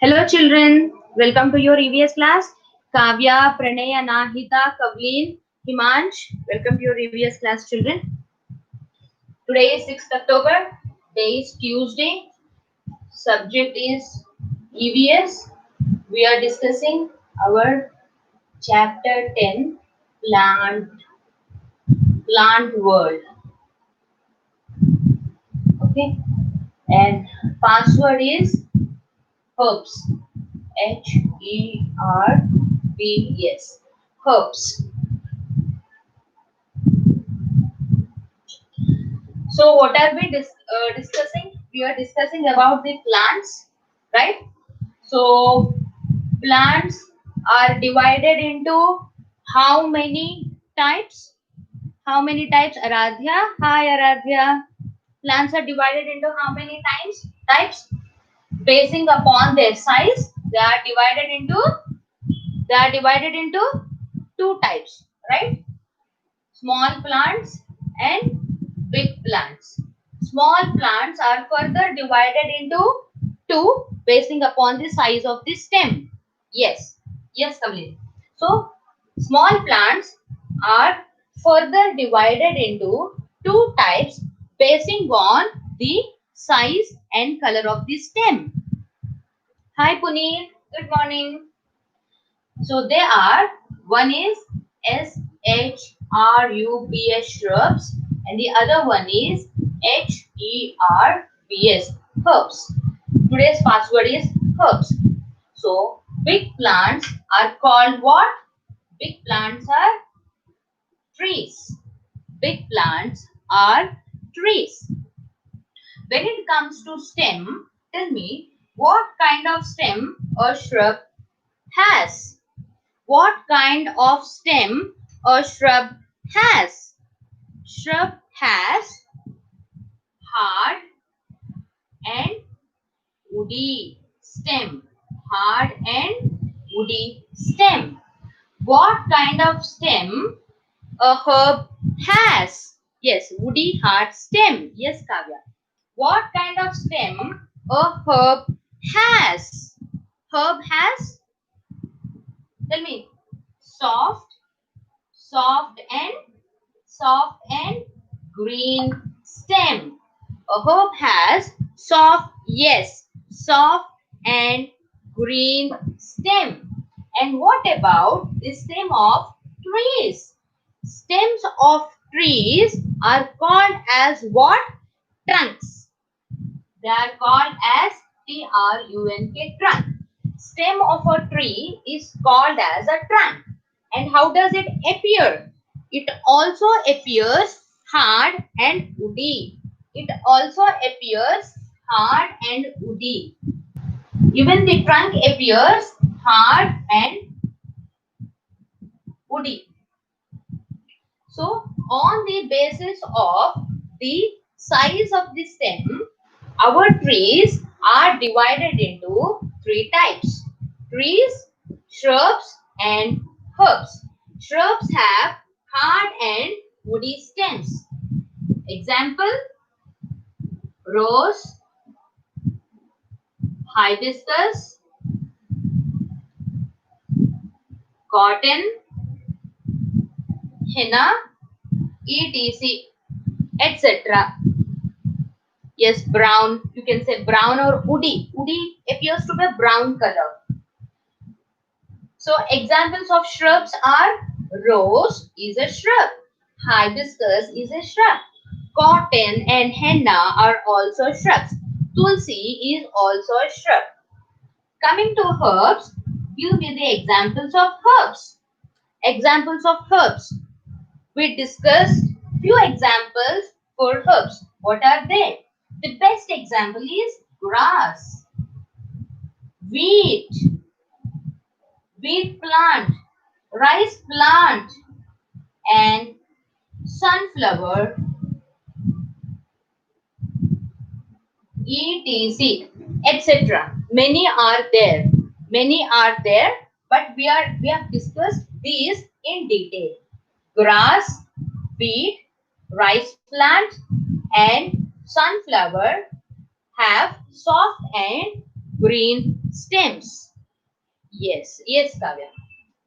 Hello children, welcome to your EVS class. Kavya, Pranay, Anahita, Kavleen, Himansh, welcome to your EVS class children. Today is 6th October, day is Tuesday, subject is EVS. We are discussing our chapter 10, plant world. Okay, and password is herbs. Herbs. Herbs. So what are we discussing? We are discussing about the plants, right? So plants are divided into how many types? How many types, Aradhya? Hi, Aradhya. Plants are divided into how many types? Basing upon their size, they are divided into two types, right? Small plants and big plants. Small plants are further divided into two basing upon the size of the stem. Yes, Kamlesh. So, small plants are further divided into two types basing on the size and color of the stem. Hi Puneet, good morning. So they are, one is SHRUBS shrubs and the other one is HERBS herbs. Today's password is herbs. So big plants are called what? Big plants are trees. Big plants are trees. When it comes to stem, tell me what kind of stem a shrub has. What kind of stem a shrub has? Shrub has hard and woody stem. Hard and woody stem. What kind of stem a herb has? Yes, woody hard stem. Yes, Kavya. What kind of stem a herb has? Herb has, tell me, soft soft and green stem. A herb has soft and green stem. And what about the stem of trees? Stems of trees are called as what? Trunks. They are called as TRUNK, trunk. Stem of a tree is called as a trunk. And how does it appear? It also appears hard and woody. It also appears hard and woody. Even the trunk appears hard and woody. So, on the basis of the size of the stem, our trees are divided into three types: trees, shrubs, and herbs. Shrubs have hard and woody stems. Example: rose, hibiscus, cotton, henna, etc. etc. Yes, brown. You can say brown or woody. Woody appears to be brown color. So examples of shrubs are: rose is a shrub, hibiscus is a shrub, cotton and henna are also shrubs, tulsi is also a shrub. Coming to herbs, give me the examples of herbs. Examples of herbs. We discussed few examples for herbs. What are they? The best example is grass, wheat, wheat plant, rice plant, and sunflower, etc. etc. Many are there. Many are there, but we have discussed these in detail. Grass, wheat, rice plant, and sunflower have soft and green stems. Yes, yes, Kavya.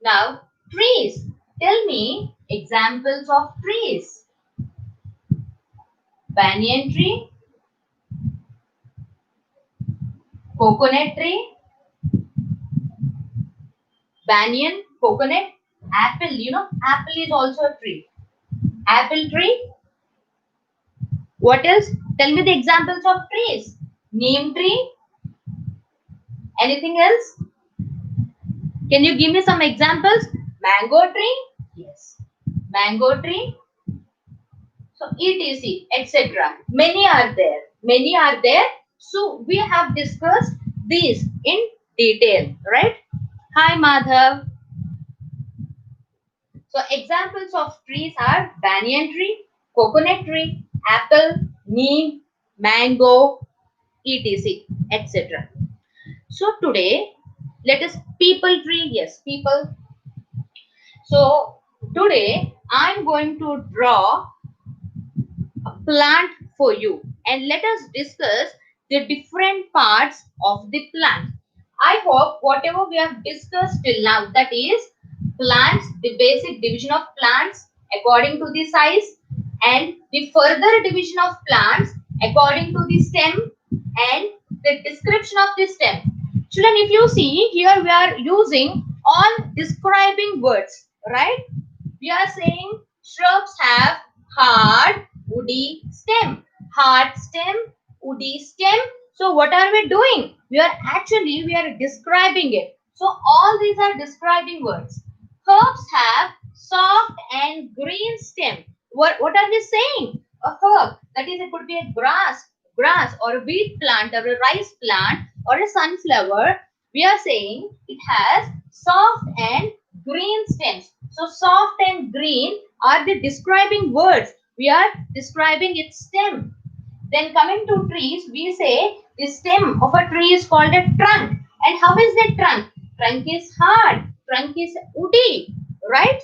Now, trees. Tell me examples of trees. Banyan tree, coconut tree, banyan, coconut, apple. You know, apple is also a tree. Apple tree. What else? Tell me the examples of trees. Neem tree. Anything else? Can you give me some examples? Mango tree. Yes. Mango tree. So etc. etc. Many are there. Many are there. So we have discussed these in detail, right? Hi Madhav. So examples of trees are banyan tree, coconut tree, apple, neem, mango, etc. etc. So today let us people tree. Yes, people. So today I'm going to draw a plant for you and let us discuss the different parts of the plant. I hope whatever we have discussed till now, that is plants, the basic division of plants according to the size and the further division of plants according to the stem and the description of the stem. Children, if you see here we are using all describing words, right? We are saying shrubs have hard woody stem, hard stem, woody stem. So what are we doing? We are describing it. So all these are describing words. Herbs have soft and green stem. What are we saying? A herb, that is, it could be a grass or a wheat plant or a rice plant or a sunflower. We are saying it has soft and green stems. So soft and green are the describing words. We are describing its stem. Then coming to trees, we say the stem of a tree is called a trunk. And how is the trunk? Trunk is hard. Trunk is woody, right?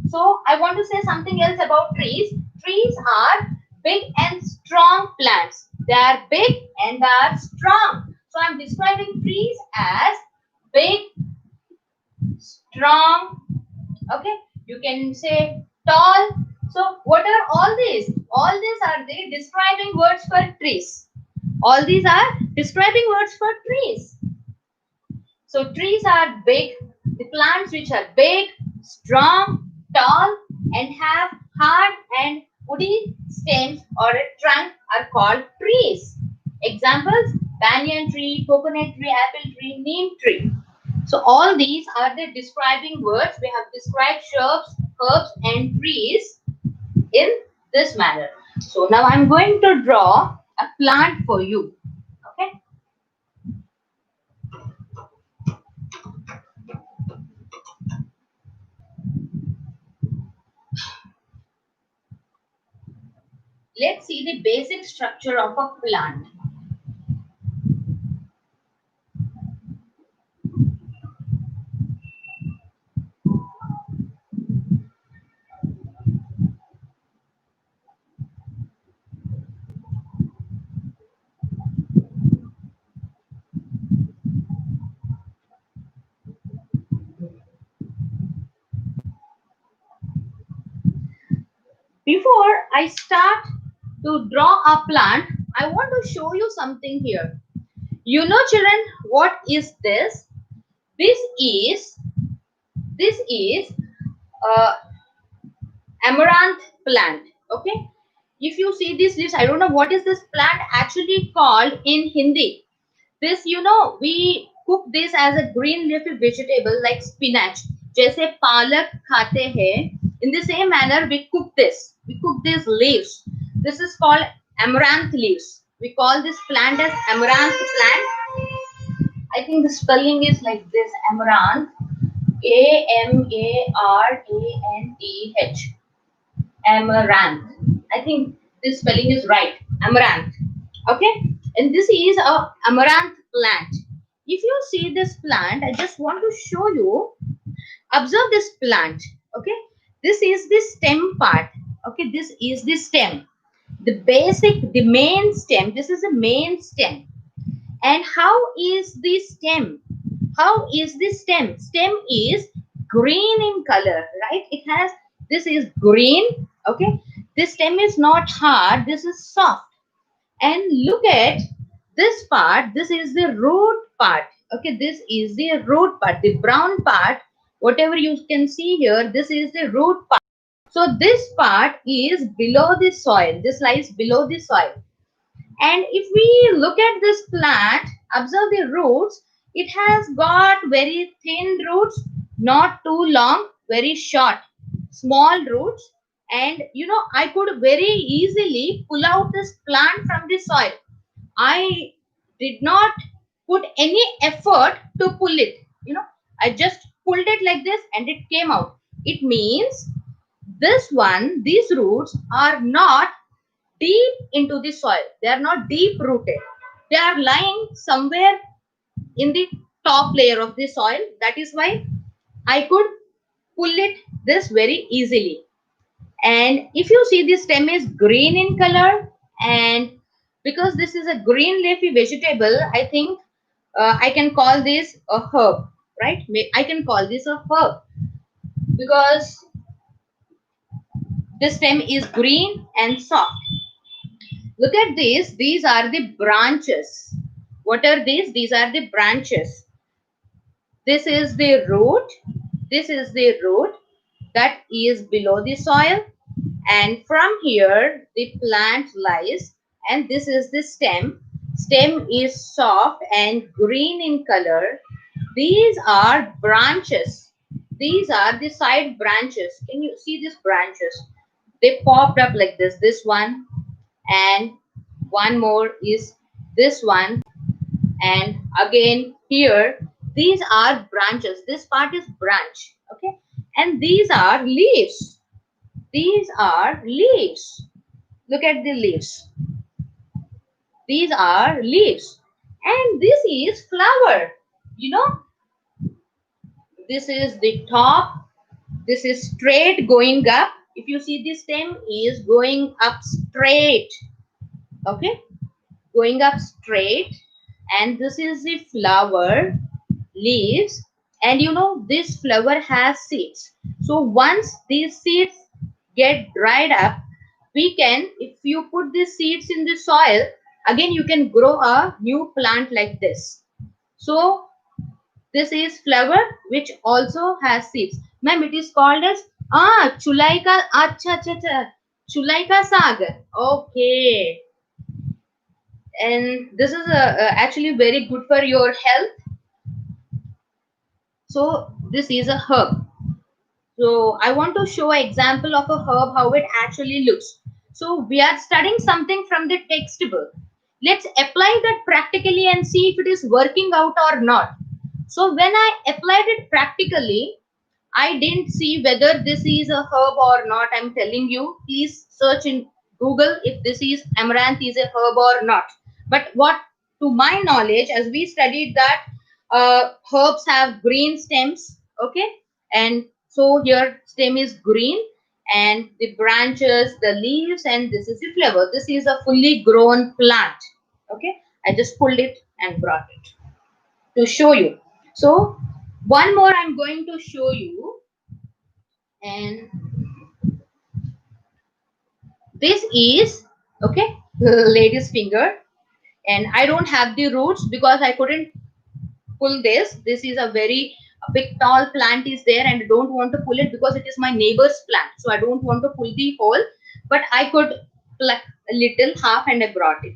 So I want to say something else about trees. Trees are big and strong plants. They are big and they are strong. So I'm describing trees as big, strong. Okay, you can say tall. So what are all these? All these are the describing words for trees. All these are describing words for trees. So trees are big. The plants which are big, strong, tall and have hard and woody stems or a trunk are called trees. Examples: banyan tree, coconut tree, apple tree, neem tree. So all these are the describing words. We have described shrubs, herbs and trees in this manner. So now I'm going to draw a plant for you. Okay. Let's see the basic structure of a plant. Before I start to draw a plant, I want to show you something here. You know, children, what is this? This is uh, amaranth plant. Okay, if you see these leaves, I don't know what is this plant actually called in Hindi. This, you know, we cook this as a green leafy vegetable like spinach. जैसे पालक खाते हैं, in the same manner we cook this. We cook these leaves. This is called amaranth leaves. We call this plant as amaranth plant. I think the spelling is like this: amaranth, Amaranth. Amaranth. I think this spelling is right. Amaranth. Okay. And this is a amaranth plant. If you see this plant, I just want to show you. Observe this plant. Okay. This is the stem part. Okay. This is the stem. The main stem. This is the main stem. And how is the stem? How is the stem? Stem is green in color, right? It has, this is green, okay? This stem is not hard, this is soft. And look at this part, this is the root part, okay? This is the root part, the brown part, whatever you can see here, this is the root part. So this part is below the soil, this lies below the soil. And if we look at this plant, observe the roots, it has got very thin roots, not too long, very short, small roots. And you know, I could very easily pull out this plant from the soil. I did not put any effort to pull it. You know, I just pulled it like this and it came out. It means this one, these roots are not deep into the soil. They are not deep rooted. They are lying somewhere in the top layer of the soil. That is why I could pull it this very easily. And if you see, the stem is green in color, and because this is a green leafy vegetable, I think I can call this a herb, right? I can call this a herb because the stem is green and soft. Look at this. These are the branches. What are these? These are the branches. This is the root. This is the root that is below the soil. And from here, the plant lies. And this is the stem. Stem is soft and green in color. These are branches. These are the side branches. Can you see these branches? They popped up like this. This one, and one more is this one, and again here, these are branches. This part is branch, okay? And these are leaves. These are leaves. Look at the leaves. These are leaves. And this is flower. You know, this is the top. This is straight going up. If you see, the stem is going up straight, okay? Going up straight. And this is the flower, leaves. And you know, this flower has seeds. So once these seeds get dried up, we can, if you put these seeds in the soil, again you can grow a new plant like this. So this is flower which also has seeds. Ma'am, it is called as chulai ka, chulai ka saag. Okay. And this is actually very good for your health. So this is a herb. So I want to show an example of a herb, how it actually looks. So we are studying something from the textbook. Let's apply that practically and see if it is working out or not. So when I applied it practically, I didn't see whether this is a herb or not. I'm telling you, please search in Google if this is amaranth is a herb or not. But what, to my knowledge, as we studied that herbs have green stems, okay, and so here stem is green, and the branches, the leaves, and this is the flower. This is a fully grown plant, okay. I just pulled it and brought it to show you. So one more I'm going to show you, and this is, okay, lady's finger. And I don't have the roots because I couldn't pull this. This is a very big tall plant is there, and I don't want to pull it because it is my neighbor's plant, so I don't want to pull the whole, but I could pluck a little half and I brought it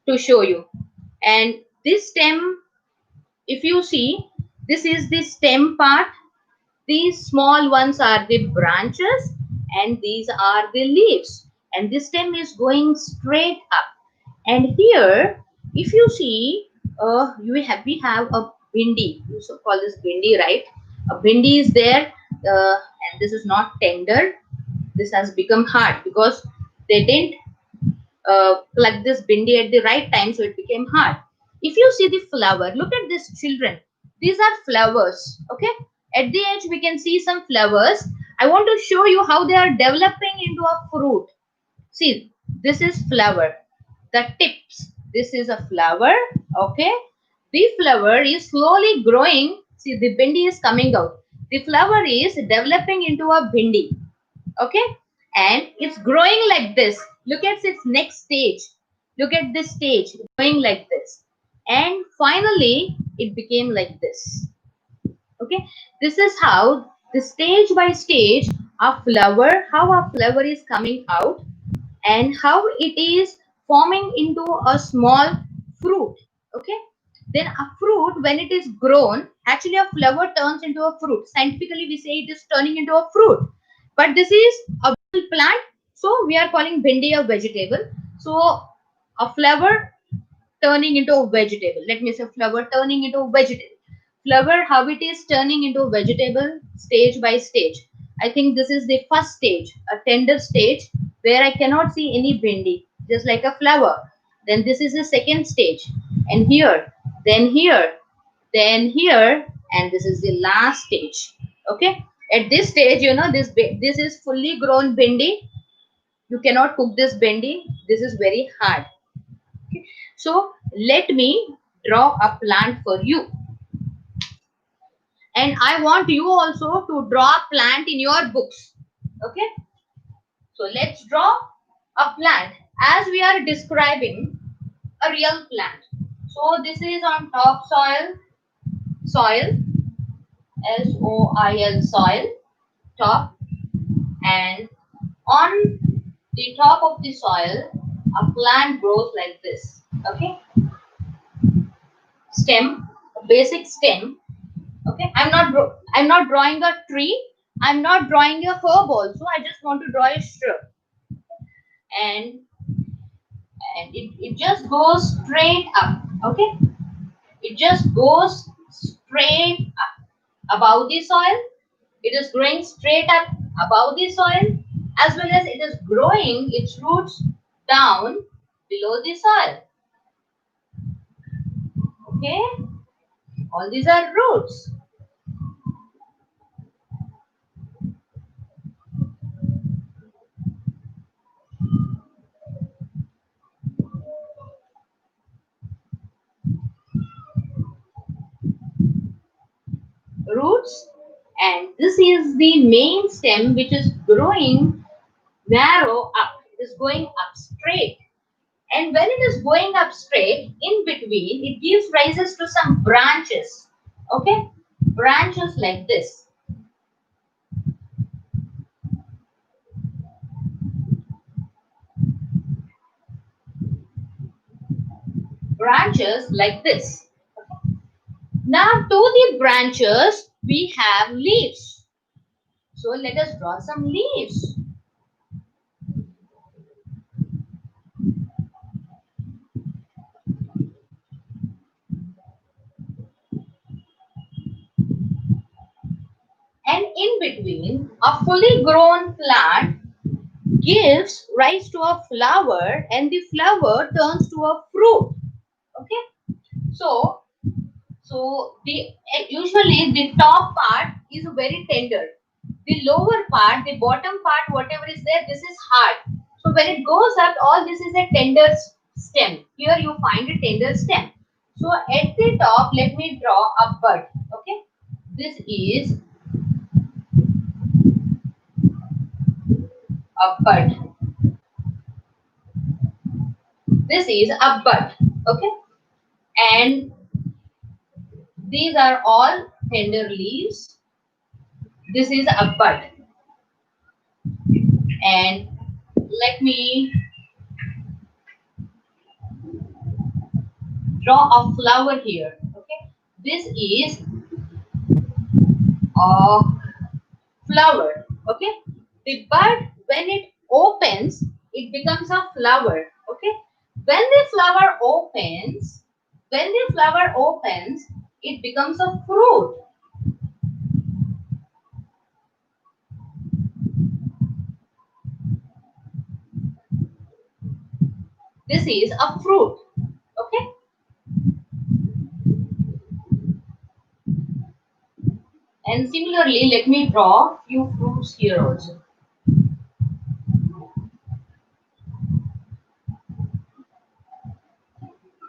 to show you. And this stem, if you see, this is the stem part. These small ones are the branches, and these are the leaves. And this stem is going straight up. And here, if you see, we have a bindi. You so call this bindi, right? A bindi is there, and this is not tender. This has become hard because they didn't pluck this bindi at the right time, so it became hard. If you see the flower, look at this, children. These are flowers, okay? At the edge, we can see some flowers. I want to show you how they are developing into a fruit. See, this is flower. The tips. This is a flower, okay? The flower is slowly growing. See, the bindi is coming out. The flower is developing into a bindi. Okay, and it's growing like this. Look at its next stage. Look at this stage going like this, and finally it became like this. Okay, this is how the stage by stage how a flower is coming out, and how it is forming into a small fruit. Okay, then a fruit, when it is grown, actually a flower turns into a fruit. Scientifically we say it is turning into a fruit, but this is a plant, so we are calling bindi a vegetable. So a flower turning into a vegetable, let me say flower turning into a vegetable. Flower, how it is turning into a vegetable stage by stage. I think this is the first stage, a tender stage, where I cannot see any bindi, just like a flower. Then this is the second stage, and here, then here, then here, and this is the last stage. Okay, at this stage, you know, this is fully grown bindi. You cannot cook this bindi, this is very hard. So let me draw a plant for you. And I want you also to draw a plant in your books. Okay. So let's draw a plant as we are describing a real plant. So this is on top soil, soil, soil, top, and on the top of the soil, a plant grows like this. Okay. Stem, a basic stem. Okay, I'm not drawing a tree, I'm not drawing a herb also, I just want to draw a shrub. And it just goes straight up. Okay, it just goes straight up above the soil. It is growing straight up above the soil, as well as it is growing its roots down below the soil. Okay, all these are roots. Roots, and this is the main stem which is growing narrow up. It is going up straight, and when it is going up straight, in between it gives rises to some branches. Okay, branches like this, branches like this. Now to the branches we have leaves, so let us draw some leaves. And in between, a fully grown plant gives rise to a flower, and the flower turns to a fruit. Okay, so the usually the top part is very tender, the lower part, the bottom part, whatever is there, this is hard. So when it goes up, all this is a tender stem. Here you find a tender stem. So at the top, let me draw a bud. Okay, this is a bud. This is a bud. Okay, and these are all tender leaves. This is a bud, and let me draw a flower here. Okay, this is a flower. Okay, the bud, when it opens, it becomes a flower. Okay, when the flower opens, it becomes a fruit. This is a fruit. Okay, and similarly, let me draw few fruits here also.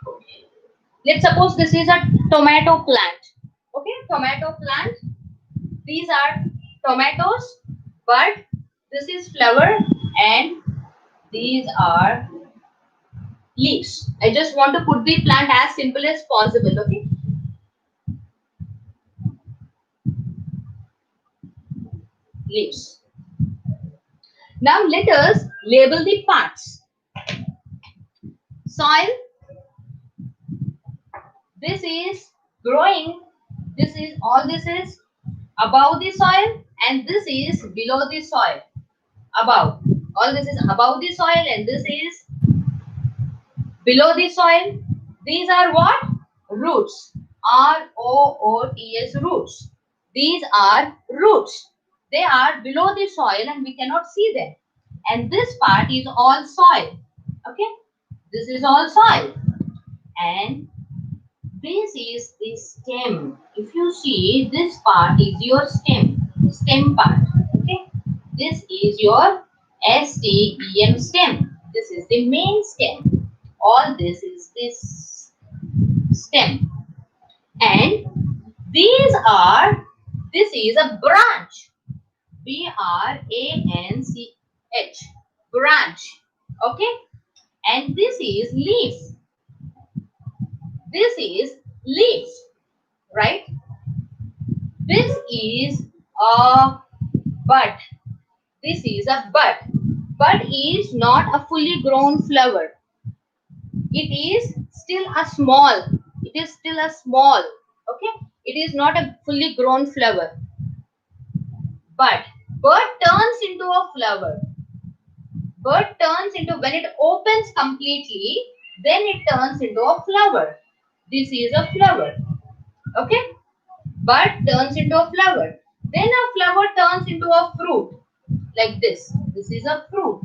Okay. Let's suppose this is a tomato plant. Okay, tomato plant. These are tomatoes, but this is flower and these are leaves. I just want to put the plant as simple as possible. Okay, leaves. Now let us label the parts. Soil, this is growing, this is all, this is above the soil and this is below the soil. Above, all this is above the soil and this is below the soil. These are what? Roots. R-O-O-T-S, roots. These are roots. They are below the soil and we cannot see them. And this part is all soil. Okay, this is all soil. And this is the stem. If you see, this part is your stem part. Okay, this is your STEM stem. This is the main stem. All this is this stem. And these are, this is a branch. branch, branch. Okay, and this is leaves. This is leaves, right? This is a bud. This is a bud. Bud is not a fully grown flower. It is still a small. It is still a small. Okay. It is not a fully grown flower. But bud turns into a flower. Bud turns into, when it opens completely, then it turns into a flower. This is a flower. Okay. Bud turns into a flower. Then a flower turns into a fruit. Like this. This is a fruit.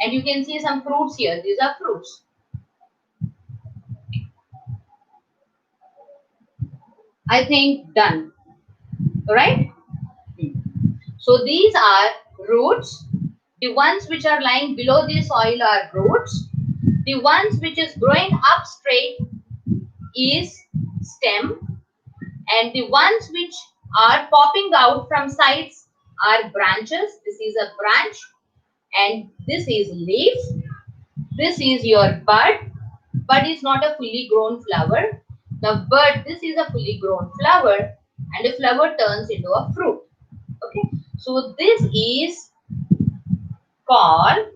And you can see some fruits here. These are fruits. I think done. Right? So these are roots. The ones which are lying below the soil are roots. The ones which is growing up straight is stem. And the ones which are popping out from sides are branches. This is a branch. And this is leaves. This is your bud. Bud is not a fully grown flower. Now bud, this is a fully grown flower and the flower turns into a fruit. Okay. So this is called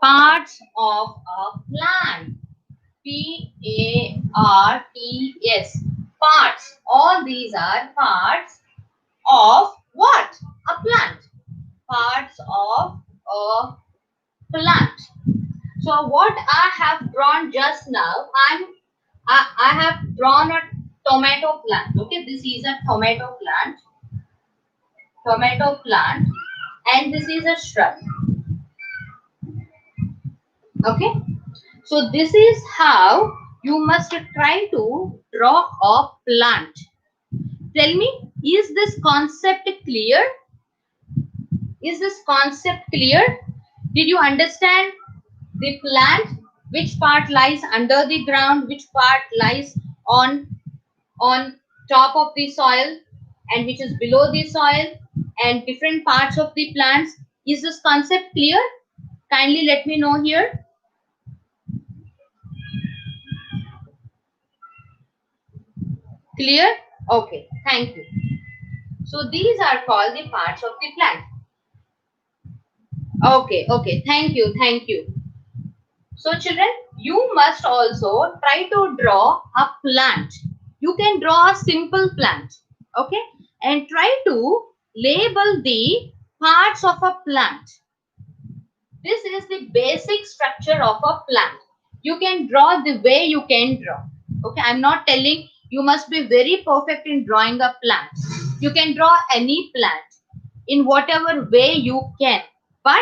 parts of a plant. P-A-R-T-S. Parts. All these are parts of what? A plant. Parts of a plant. So what I have drawn just now, I have drawn a tomato plant. Okay, this is a tomato plant, and this is a shrub. Okay, so this is how you must try to draw a plant. Tell me, is this concept clear? Is this concept clear? Did you understand the plant? Which part lies under the ground? Which part lies on top of the soil and which is below the soil, and different parts of the plants? Is this concept clear? Kindly let me know here. Clear? Okay, thank you. So these are called the parts of the plant. Okay, thank you. So children, you must also try to draw a plant. You can draw a simple plant, okay, and try to label the parts of a plant. This is the basic structure of a plant. You can draw the way you can draw. Okay, I'm not telling you must be very perfect in drawing a plant. You can draw any plant in whatever way you can, but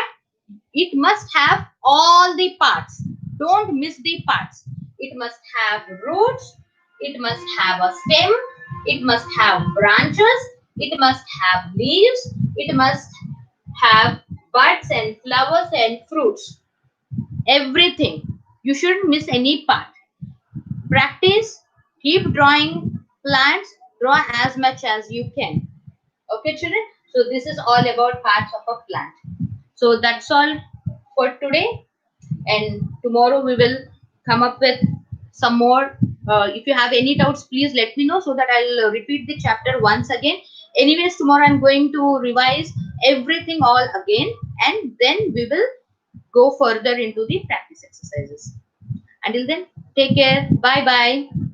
it must have all the parts. Don't miss the parts. It must have roots. It must have a stem. It must have branches. It must have leaves. It must have buds and flowers and fruits. Everything. You shouldn't miss any part. Practice, keep drawing plants, draw as much as you can. Okay, children? So this is all about parts of a plant. So that's all for today. And tomorrow we will come up with some more. If you have any doubts, please let me know so that I'll repeat the chapter once again. Anyways, tomorrow I'm going to revise everything all again, and then we will go further into the practice exercises. Until then, take care. Bye bye.